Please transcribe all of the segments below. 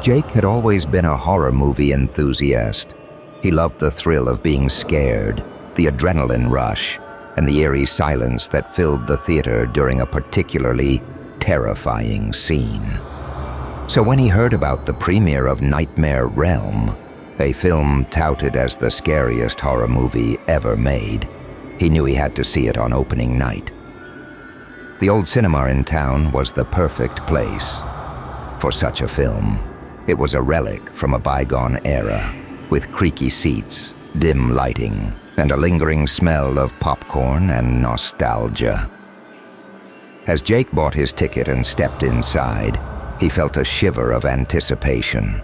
Jake had always been a horror movie enthusiast. He loved the thrill of being scared, the adrenaline rush, and the eerie silence that filled the theater during a particularly terrifying scene. So when he heard about the premiere of Nightmare Realm, a film touted as the scariest horror movie ever made, he knew he had to see it on opening night. The old cinema in town was the perfect place for such a film. It was a relic from a bygone era, with creaky seats, dim lighting, and a lingering smell of popcorn and nostalgia. As Jake bought his ticket and stepped inside, he felt a shiver of anticipation.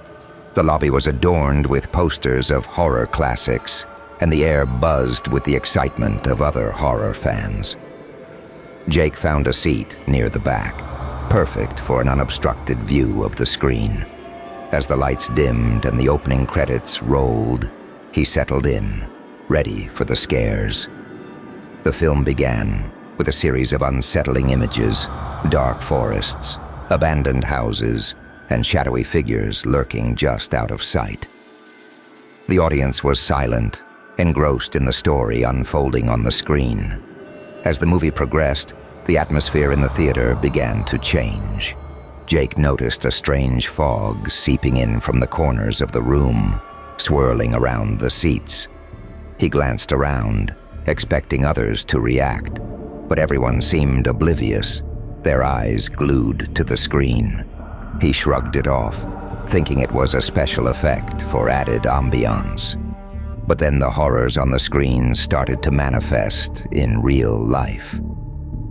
The lobby was adorned with posters of horror classics, and the air buzzed with the excitement of other horror fans. Jake found a seat near the back, perfect for an unobstructed view of the screen. As the lights dimmed and the opening credits rolled, he settled in, ready for the scares. The film began with a series of unsettling images, dark forests, abandoned houses, and shadowy figures lurking just out of sight. The audience was silent, engrossed in the story unfolding on the screen. As the movie progressed, the atmosphere in the theater began to change. Jake noticed a strange fog seeping in from the corners of the room, swirling around the seats. He glanced around, expecting others to react, but everyone seemed oblivious, their eyes glued to the screen. He shrugged it off, thinking it was a special effect for added ambiance. But then the horrors on the screen started to manifest in real life.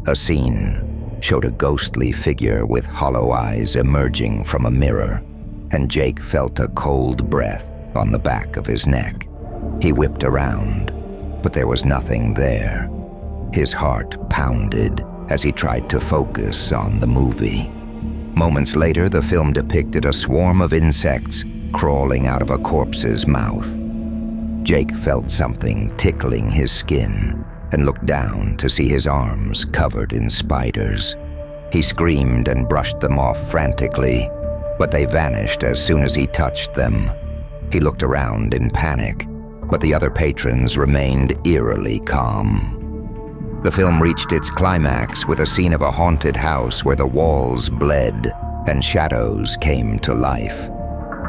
A scene showed a ghostly figure with hollow eyes emerging from a mirror, and Jake felt a cold breath on the back of his neck. He whipped around, but there was nothing there. His heart pounded as he tried to focus on the movie. Moments later, the film depicted a swarm of insects crawling out of a corpse's mouth. Jake felt something tickling his skin and looked down to see his arms covered in spiders. He screamed and brushed them off frantically, but they vanished as soon as he touched them. He looked around in panic, but the other patrons remained eerily calm. The film reached its climax with a scene of a haunted house where the walls bled and shadows came to life.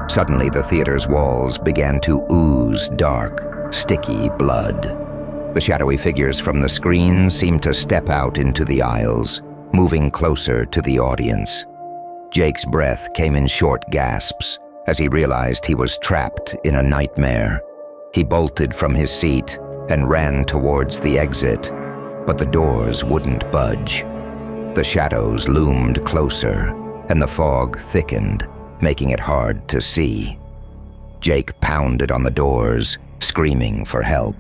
Suddenly, the theater's walls began to ooze dark, sticky blood. The shadowy figures from the screen seemed to step out into the aisles, moving closer to the audience. Jake's breath came in short gasps as he realized he was trapped in a nightmare. He bolted from his seat and ran towards the exit, but the doors wouldn't budge. The shadows loomed closer, and the fog thickened, making it hard to see. Jake pounded on the doors, screaming for help,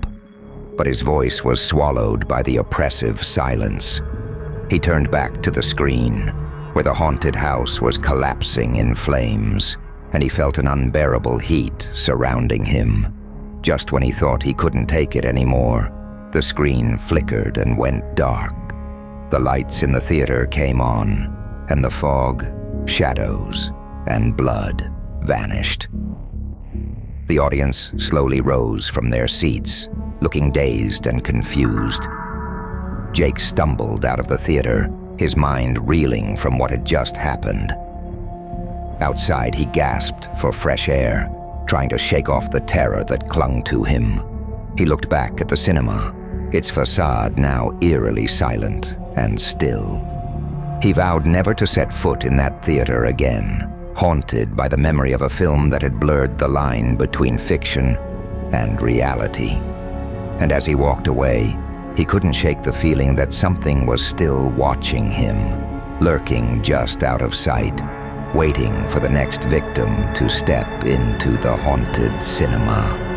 but his voice was swallowed by the oppressive silence. He turned back to the screen, where the haunted house was collapsing in flames, and he felt an unbearable heat surrounding him. Just when he thought he couldn't take it anymore, the screen flickered and went dark. The lights in the theater came on, and the fog, shadows, and blood vanished. The audience slowly rose from their seats, looking dazed and confused. Jake stumbled out of the theater, his mind reeling from what had just happened. Outside, he gasped for fresh air, trying to shake off the terror that clung to him. He looked back at the cinema, its facade now eerily silent and still. He vowed never to set foot in that theater again, haunted by the memory of a film that had blurred the line between fiction and reality. And as he walked away, he couldn't shake the feeling that something was still watching him, lurking just out of sight, waiting for the next victim to step into the haunted cinema.